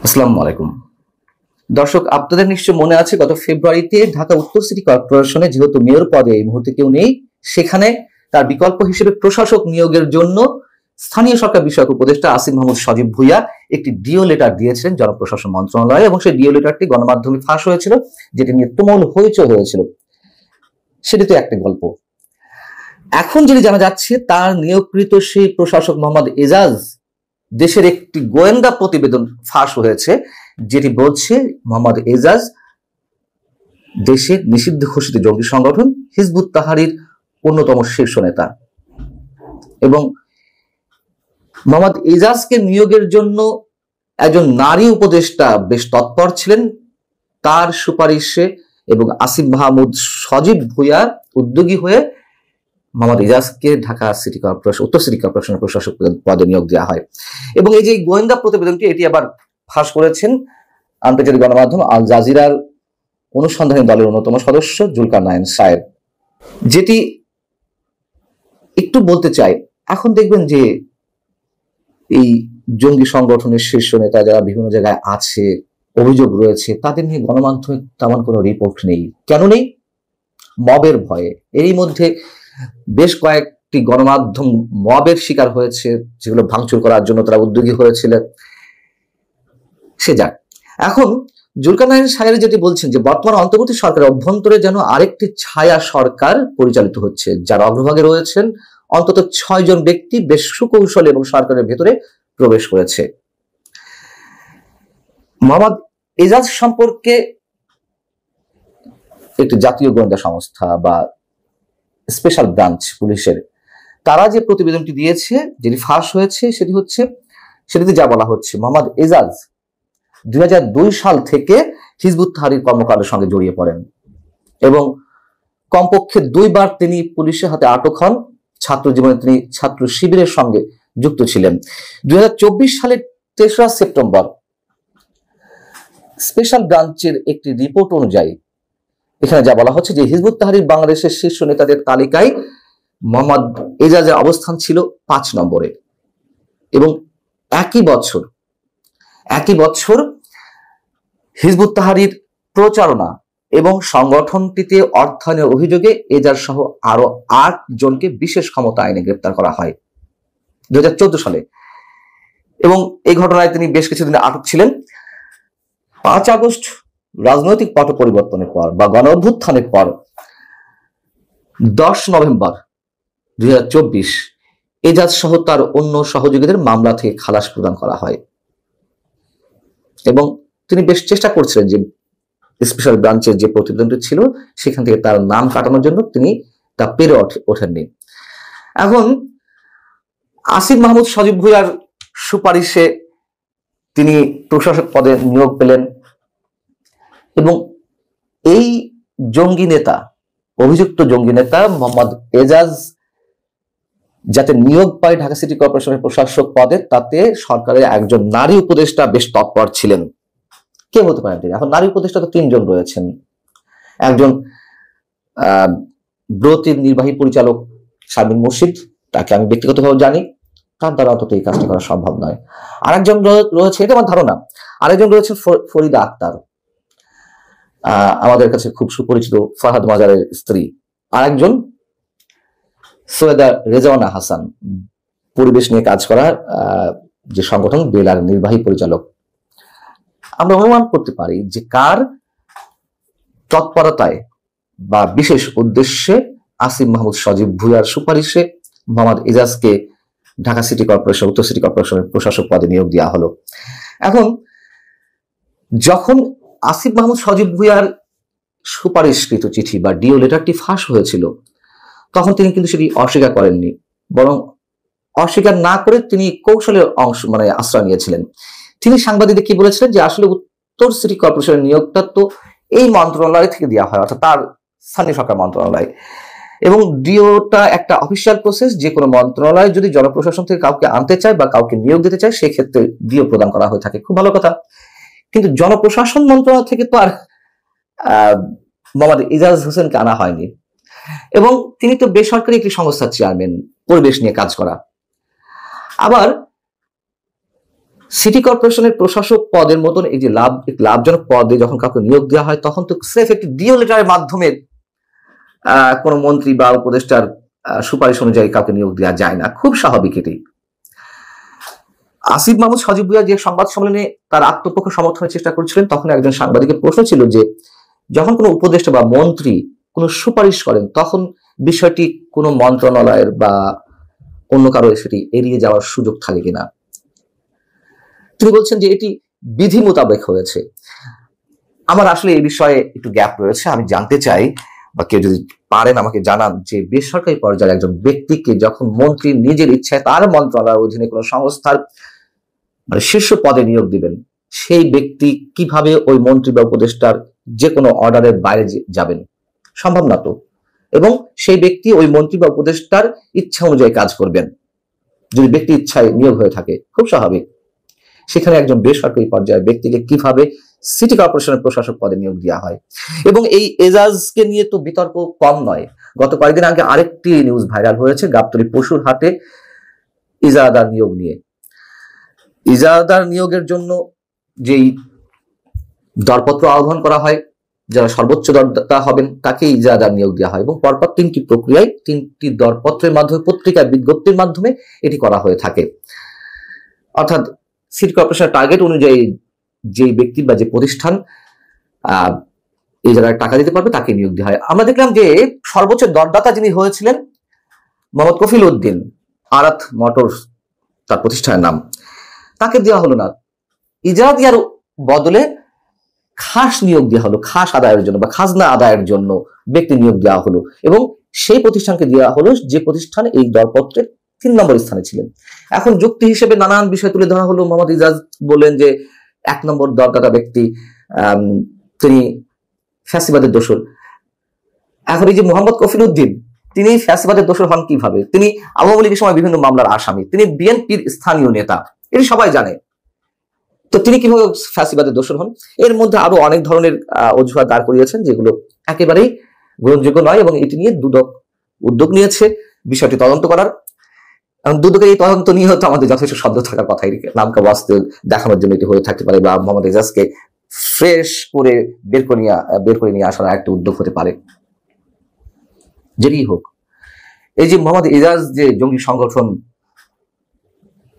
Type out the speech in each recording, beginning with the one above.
আসসালামু আলাইকুম দর্শক, আপনাদের নিশ্চয় মনে আছে গত ফেব্রুয়ারিতে ঢাকা উত্তর সিটি কর্পোরেশনে যেহেতু মেয়র পদে এই মুহূর্তে কেউ নেই, সেখানে তার বিকল্প হিসেবে প্রশাসক নিয়োগের জন্য স্থানীয় সরকার বিষয়ক উপদেষ্টা আসিফ মাহমুদ সজীব ভুঁইয়া একটি ডিও লেটার দিয়েছিলেন জনপ্রশাসন মন্ত্রণালয়ে, এবং সেই ডিও লেটারটি গণমাধ্যমে ফাঁস হয়েছিল, যেটি নিয়ে তুমুল হইচই হয়েছিল। সেটি তো একটা গল্প। এখন যেটি জানা যাচ্ছে, তার নিয়োগকৃত সেই প্রশাসক মোহাম্মদ এজাজ দেশের একটি গোয়েন্দা প্রতিবেদন ফাঁস হয়েছে, যেটি বলছে মোহাম্মদ এজাজ দেশের নিষিদ্ধ ঘোষিত জঙ্গি সংগঠন হিজবুত তাহরীর অন্যতম শীর্ষ নেতা, এবং মোহাম্মদ এজাজকে নিয়োগের জন্য একজন নারী উপদেষ্টা বেশ তৎপর ছিলেন। তার সুপারিশে এবং আসিফ মাহমুদ সজীব ভুঁইয়া উদ্যোগী হয়ে মোহাম্মদ এজাজকে ঢাকা সিটি কর্পোরেশন উত্তর সিটি কর্পোরেশনের প্রশাসক পদে নিয়োগ দেওয়া হয়। এবং এই যে গোয়েন্দা প্রতিবেদনটি, এটি আবার ফাঁস করেছেন আন্তর্জাতিক গণমাধ্যম আল জাজিরার অনুসন্ধানী দলের অন্যতম সদস্য জুলকারনাইন সাহেব। যেটি একটু বলতে চাই, এখন দেখবেন যে এই জঙ্গি সংগঠনের শীর্ষ নেতা যারা বিভিন্ন জায়গায় আছে, অভিযোগ রয়েছে, তাদের নিয়ে গণমাধ্যমে তেমন কোনো রিপোর্ট নেই। কেন নেই? মবের ভয়ে। এরই মধ্যে বেশ কয়েকটি গণমাধ্যম মবের শিকার হয়েছে, যেগুলো ভাঙচুর করার জন্য তারা উদ্যোগী হয়েছিলেন। সে যাক, এখন জুলকারনাইন সাহেব যেটি বলছেন যে বর্তমান অন্তর্বর্তী সরকারের অভ্যন্তরে যেন আরেকটি ছায়া সরকার পরিচালিত হচ্ছে, যার অগ্রভাগে রয়েছেন অন্তত 6 জন ব্যক্তি বেশ সুকৌশল এবং সরকারের ভেতরে প্রবেশ করেছে। মোহাম্মদ এজাজ সম্পর্কে একটি জাতীয় গোয়েন্দা সংস্থা বা স্পেশাল ব্রাঞ্চ পুলিশের তারা যে প্রতিবেদনটি দিয়েছে, যেটি ফাঁস হয়েছে, সেটিতে যা বলা হচ্ছে, মোহাম্মদ এজাজ 2002 সাল থেকে হিজবুত তাহরীর কর্মকাণ্ডের সঙ্গে জড়িয়ে পড়েন এবং কমপক্ষে 2 বার তিনি পুলিশের হাতে আটক হন। ছাত্র জীবনে তিনি ছাত্র শিবিরের সঙ্গে যুক্ত ছিলেন। 2024 সালের 3রা সেপ্টেম্বর স্পেশাল ব্রাঞ্চের একটি রিপোর্ট অনুযায়ী এখানে যা বলা হচ্ছে যে হিজবুত তাহরীর বাংলাদেশের শীর্ষ নেতাদের তালিকায় মোহাম্মদ এজাজের অবস্থান ছিল 5 নম্বরে, এবং একই বছর হিজবুত তাহরীর প্রচারণা এবং সংগঠনটিতে অর্থায়নের অভিযোগে এজাজ সহ আরো 8 জনকে বিশেষ ক্ষমতা আইনে গ্রেপ্তার করা হয় 2014 সালে, এবং এই ঘটনায় তিনি বেশ কিছুদিন আটক ছিলেন। 5 আগস্ট রাজনৈতিক পট পরিবর্তনের পর বা গণ অভ্যুত্থানের পর 10 নভেম্বর 2024 এজাজ সহ তার অন্য সহযোগীদের মামলা থেকে খালাস প্রদান করা হয়, এবং তিনি বেশ চেষ্টা করছিলেন যে স্পেশাল ব্রাঞ্চের যে প্রতিবেদনটি ছিল সেখান থেকে তার নাম কাটানোর জন্য তিনি তা পেরে ওঠেননি। এখন আসিফ মাহমুদ সজীব ভুঁইয়ার সুপারিশে তিনি প্রশাসক পদে নিয়োগ পেলেন, এবং এই অভিযুক্ত জঙ্গি নেতা মোহাম্মদ এজাজ যাতে নিয়োগ পায় ঢাকা সিটি কর্পোরেশনের প্রশাসক পদে, তাতে সরকারের একজন নারী উপদেষ্টা বেশ তৎপর ছিলেন। কে হতে পারেন তিনি? এখন নারী উপদেষ্টা তো 3 জন রয়েছেন। একজন ব্রতির নির্বাহী পরিচালক শারমিন মুর্শিদ, তাকে আমি ব্যক্তিগতভাবে জানি, তার দ্বারা অন্তত এই কাজটি করা সম্ভব নয়। আরেকজন রয়েছে, এটা আমার ধারণা, আরেকজন রয়েছেন ফরিদা আক্তার, আমাদের কাছে খুব সুপরিচিত ফাহাদ মাজারের স্ত্রী। আরেকজন সৈয়দা রেজাওয়ানা হাসান, পরিবেশ নিয়ে কাজ করা যে সংগঠন বেলার নির্বাহী পরিচালক। আমরা অনুমান করতে পারি যে কার তৎপরতায় বা বিশেষ উদ্দেশ্যে আসিফ মাহমুদ সজীব ভুঁইয়ার সুপারিশে মোহাম্মদ এজাজকে ঢাকা সিটি কর্পোরেশন উত্তর সিটি কর্পোরেশনের প্রশাসক পদে নিয়োগ দেওয়া হলো। এখন যখন আসিফ মাহমুদ সজীব ভুঁইয়ার সুপারিশকৃত চিঠি বা ডিও লেটারটি ফাঁস হয়েছিল, তখন তিনি কিন্তু সেটি অস্বীকার করেননি, বরং অস্বীকার না করে তিনি কৌশলের আশ্রয় নিয়েছিলেন। তিনি সাংবাদিকদের কি বলেছিলেন যে আসলে উত্তর সিটি কর্পোরেশনের নিয়োগটা তো এই মন্ত্রণালয় থেকে দেওয়া হয়, অর্থাৎ তার স্থানীয় সরকার মন্ত্রণালয়, এবং ডিওটা একটা অফিসিয়াল প্রসেস। যে কোনো মন্ত্রণালয় যদি জনপ্রশাসন থেকে কাউকে আনতে চায় বা কাউকে নিয়োগ দিতে চায়, সেক্ষেত্রে ডিও প্রদান করা হয়ে থাকে। খুব ভালো কথা, কিন্তু জনপ্রশাসন মন্ত্রণালয় থেকে তো আর মোহাম্মদ এজাজ হোসেনকে আনা হয়নি, এবং তিনি তো বেসরকারি একটি সংস্থার চেয়ারম্যান, পরিবেশ নিয়ে কাজ করা। আবার সিটি কর্পোরেশনের প্রশাসক পদের মতন এই যে লাভজনক পদে যখন কাউকে নিয়োগ দেওয়া হয় তখন তো স্রেফ একটি ডিও লেটারের মাধ্যমে কোনো মন্ত্রী বা উপদেষ্টার সুপারিশ অনুযায়ী কাউকে নিয়োগ দেওয়া যায় না, খুব স্বাভাবিক এটি। আসিফ মাহমুদ সজীব ভুঁইয়া যে সংবাদ সম্মেলনে তার আত্মপক্ষ সমর্থনের চেষ্টা করছিলেন তখন একজন সাংবাদিকের প্রশ্ন ছিল যে যখন কোনো উপদেষ্টা বা মন্ত্রী কোনো সুপারিশ করেন তখন বিষয়টি কোনো মন্ত্রণালয়ের বা অন্য কারো সেটি এড়িয়ে যাওয়ার সুযোগ থাকে কিনা। তিনি বলছেন যে এটি বিধি মোতাবেক হয়েছে। আমার আসলে এই বিষয়ে একটু গ্যাপ রয়েছে, আমি জানতে চাই বা কেউ যদি পারেন আমাকে জানান যে বেসরকারি পর্যায়ে একজন ব্যক্তিকে যখন মন্ত্রী নিজের ইচ্ছায় তার মন্ত্রণালয়ের অধীনে কোনো সংস্থার মানে শীর্ষ পদে নিয়োগ দিবেন, সেই ব্যক্তি কিভাবে ওই মন্ত্রী বা উপদেষ্টার যে কোনো অর্ডারের বাইরে যাবেন? সম্ভব না তো। এবং সেই ব্যক্তি ওই মন্ত্রী বা উপদেষ্টার ইচ্ছা অনুযায়ী কাজ করবেন যদি ব্যক্তি ইচ্ছায় নিয়োগ হয়ে থাকে, খুব স্বাভাবিক। সেখানে একজন বেসরকারি পর্যায়ের ব্যক্তিকে কিভাবে সিটি কর্পোরেশনের প্রশাসক পদে নিয়োগ দেওয়া হয়? এবং এই এজাজকে নিয়ে তো বিতর্ক কম নয়। গত কয়েকদিন আগে আরেকটি নিউজ ভাইরাল হয়েছে গাবতলী পশুর হাটে ইজারাদার নিয়োগ নিয়ে। ইজারাদার নিয়োগের জন্য যেই দরপত্র আহ্বান করা হয়, যারা সর্বোচ্চ দরদাতা হবেন তাকে ইজারাদার নিয়োগ দেওয়া হয় এবং পরপর 3টি প্রক্রিয়ায় 3টি দরপত্রের মাধ্যমে পত্রিকার বিজ্ঞপ্তির মাধ্যমে এটি করা হয়ে থাকে। অর্থাৎ সিটি কর্পোরেশনের টার্গেট অনুযায়ী যে ব্যক্তি বা যে প্রতিষ্ঠান এই জায়গায় টাকা দিতে পারবে তাকে নিয়োগ দেওয়া হয়। আমরা দেখলাম যে সর্বোচ্চ দরদাতা যিনি হয়েছিলেন মোহাম্মদ কফিল উদ্দিন, আরাত মোটরস তার প্রতিষ্ঠানের নাম, তাকে দেওয়া হলো না। ইজারা দেওয়ার বদলে খাস নিয়োগ দেওয়া হলো, খাস আদায়ের জন্য বা খাজনা আদায়ের জন্য ব্যক্তি নিয়োগ দেওয়া হলো এবং সেই প্রতিষ্ঠানকে দেওয়া হলো যে প্রতিষ্ঠান এই দরপত্রের 3 নম্বর স্থানে ছিলেন। এখন যুক্তি হিসেবে নানান বিষয় তুলে ধরা হলো। মোহাম্মদ ইজাজ বললেন যে 1 নম্বর দরদাতা ব্যক্তি তিনি ফ্যাসিবাদের দোসর। এখন এই যে মোহাম্মদ কফিল উদ্দিন তিনি ফ্যাসিবাদের দোসর হন কিভাবে? তিনি আওয়ামী লীগের সময় বিভিন্ন মামলার আসামি, তিনি বিএনপির স্থানীয় নেতা, এটি সবাই জানে। তো তিনি কিভাবে ফ্যাসিবাদের দোসর হন? এর মধ্যে আরো অনেক ধরনের অজুহাত দাঁড় করিয়েছেন যেগুলো একেবারেই গ্রহণযোগ্য নয় এবং এটি নিয়ে দুদক উদ্যোগ নিয়েছে বিষয়টি তদন্ত করার। দুদকের এই তদন্ত নিয়ে হয়তো আমাদের যথেষ্ট শব্দ থাকার কথা, নামকা বাস্তব দেখানোর জন্য এটি হয়ে থাকতে পারে বা মোহাম্মদ ইজাজকে ফ্রেশ করে বের করে নিয়ে আসার একটা উদ্যোগ হতে পারে। যেটি হোক, এই যে মোহাম্মদ ইজাজ যে জঙ্গি সংগঠন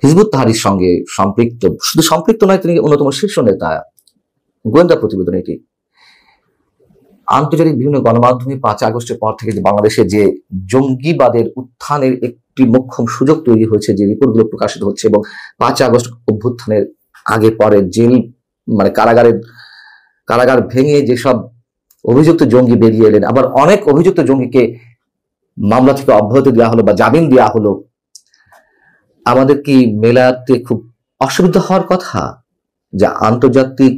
হিজবুত তাহরীরের সঙ্গে সম্পৃক্ত, শুধু সম্পৃক্ত নয়, তিনি অন্যতম শীর্ষ নেতা। গোয়েন্দা প্রতিবেদন এটি। আন্তর্জাতিক বিভিন্ন গণমাধ্যমে 5 আগস্টের পর থেকে যে বাংলাদেশে যে জঙ্গিবাদের উত্থানের একটি মোক্ষম সুযোগ তৈরি হয়েছে, যে রিপোর্টগুলো প্রকাশিত হচ্ছে এবং 5 আগস্ট অভ্যুত্থানের আগে পরে জেল মানে কারাগার ভেঙে যেসব অভিযুক্ত জঙ্গি বেরিয়ে এলেন, আবার অনেক অভিযুক্ত জঙ্গিকে মামলা থেকে অব্যাহতি দেওয়া হলো বা জামিন দেওয়া হলো। আমাদের কি মেলাতে খুব অসুবিধা হওয়ার কথা যে আন্তর্জাতিক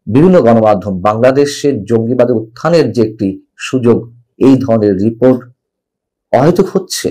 বিভিন্ন গণমাধ্যম বাংলাদেশের জঙ্গিবাদের উত্থানের যে একটি সুযোগ, এই ধরনের রিপোর্ট অহেতুক হচ্ছে?